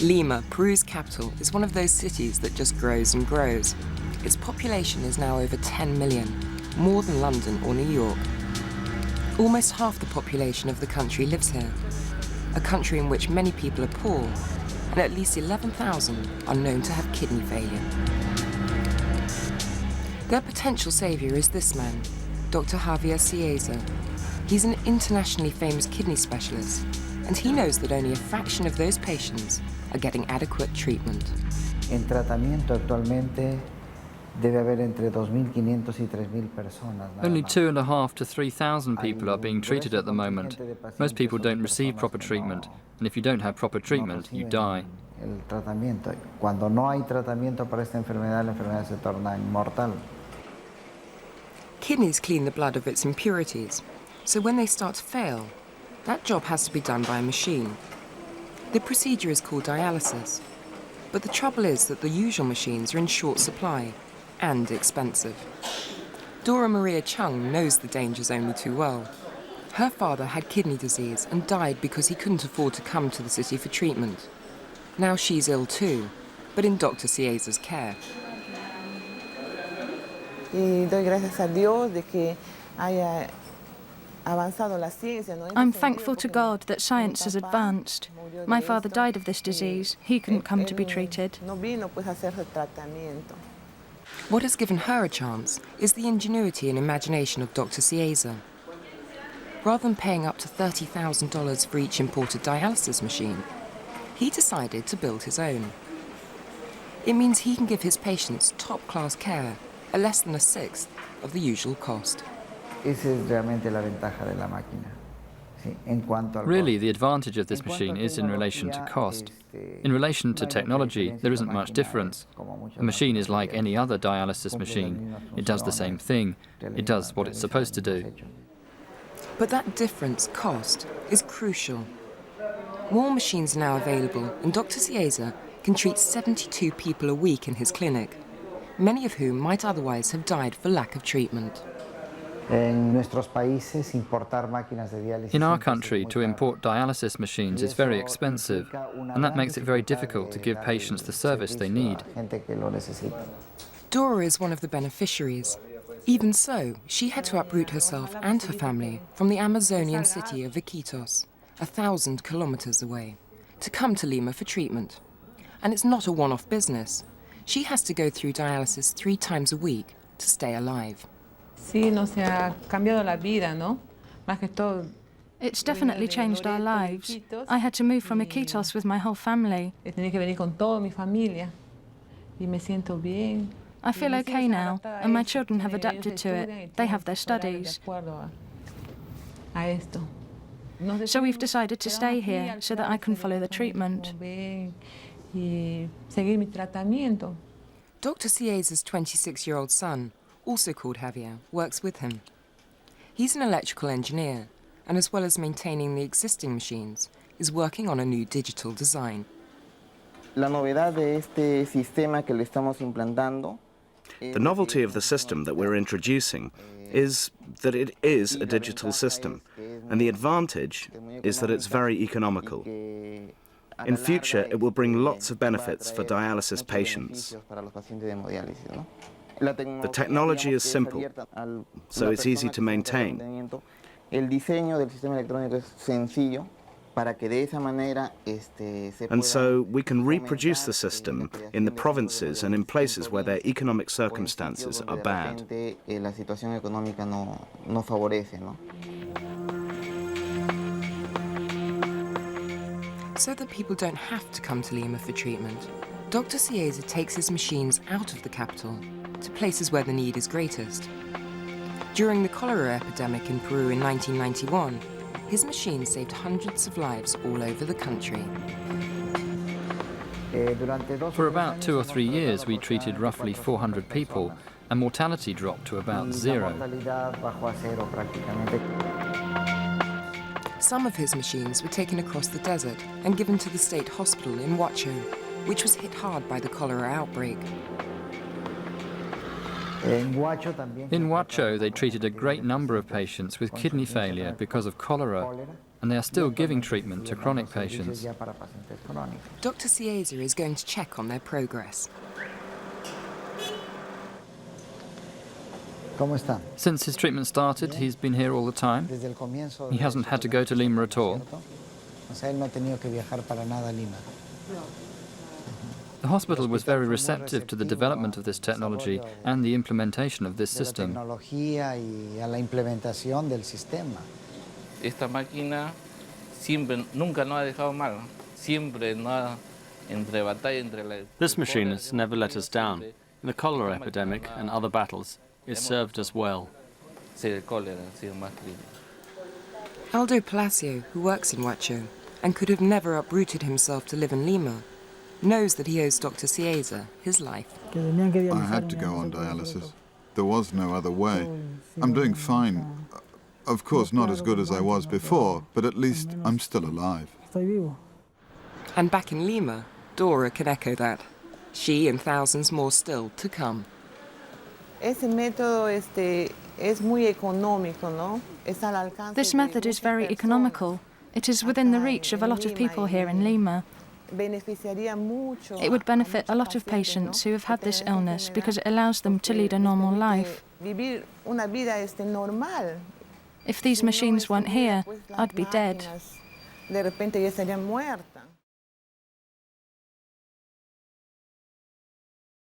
Lima, Peru's capital, is one of those cities that just grows and grows. Its population is now over 10 million, more than London or New York. Almost half the population of the country lives here, a country in which many people are poor, and at least 11,000 are known to have kidney failure. Their potential saviour is this man, Dr. Javier Cieza. He's an internationally famous kidney specialist, and he knows that only a fraction of those patients are getting adequate treatment. En tratamiento actualmente debe haber entre 2.500 y 3.000 personas. Only 2,500 to 3,000 people are being treated at the moment. Most people don't receive proper treatment, and if you don't have proper treatment, you die. El tratamiento. Cuando no hay tratamiento para esta enfermedad, la enfermedad se torna inmortal. Kidneys clean the blood of its impurities, so when they start to fail, that job has to be done by a machine. The procedure is called dialysis, but the trouble is that the usual machines are in short supply and expensive. Dora Maria Chung knows the dangers only too well. Her father had kidney disease and died because he couldn't afford to come to the city for treatment. Now she's ill too, but in Dr. Cieza's care. I'm thankful to God that science has advanced. My father died of this disease. He couldn't come to be treated. What has given her a chance is the ingenuity and imagination of Dr. Cieza. Rather than paying up to $30,000 for each imported dialysis machine, he decided to build his own. It means he can give his patients top-class care at less than a sixth of the usual cost. Really, the advantage of this machine is in relation to cost. In relation to technology, there isn't much difference. A machine is like any other dialysis machine. It does the same thing. It does what it's supposed to do. But that difference, cost, is crucial. More machines are now available, and Dr. Cieza can treat 72 people a week in his clinic, many of whom might otherwise have died for lack of treatment. In our country, to import dialysis machines is very expensive, and that makes it very difficult to give patients the service they need. Dora is one of the beneficiaries. Even so, she had to uproot herself and her family from the Amazonian city of Iquitos, 1,000 kilometers away, to come to Lima for treatment. And it's not a one-off business. She has to go through dialysis 3 times a week to stay alive. It's definitely changed our lives. I had to move from Iquitos with my whole family. I feel okay now, and my children have adapted to it. They have their studies. So we've decided to stay here so that I can follow the treatment. Dr. Cieza's 26-year-old son, also called Javier, works with him. He's an electrical engineer, and as well as maintaining the existing machines, is working on a new digital design. The novelty of the system that we're introducing is that it is a digital system, and the advantage is that it's very economical. In future, it will bring lots of benefits for dialysis patients. The technology is simple, so it's easy to maintain. And so we can reproduce the system in the provinces and in places where their economic circumstances are bad. So that people don't have to come to Lima for treatment, Dr. Cieza takes his machines out of the capital to places where the need is greatest. During the cholera epidemic in Peru in 1991, his machine saved hundreds of lives all over the country. For about 2 or 3 years, we treated roughly 400 people, and mortality dropped to about 0. Some of his machines were taken across the desert and given to the state hospital in Huacho, which was hit hard by the cholera outbreak. In Huacho, they treated a great number of patients with kidney failure because of cholera, and they are still giving treatment to chronic patients. Dr. Cieza is going to check on their progress. Since his treatment started, he's been here all the time. He hasn't had to go to Lima at all. The hospital was very receptive to the development of this technology and the implementation of this system. Esta máquina siempre, nunca nos ha dejado mal. Siempre nos entre batalla entre la... This machine has never let us down. In the cholera epidemic and other battles, it served us well. Aldo Palacio, who works in Huacho and could have never uprooted himself to live in Lima, knows that he owes Dr. Cieza his life. I had to go on dialysis. There was no other way. I'm doing fine. Of course, not as good as I was before, but at least I'm still alive. And back in Lima, Dora can echo that. She and thousands more still to come. This method is very economical. It is within the reach of a lot of people here in Lima. It would benefit a lot of patients who have had this illness because it allows them to lead a normal life. If these machines weren't here, I'd be dead.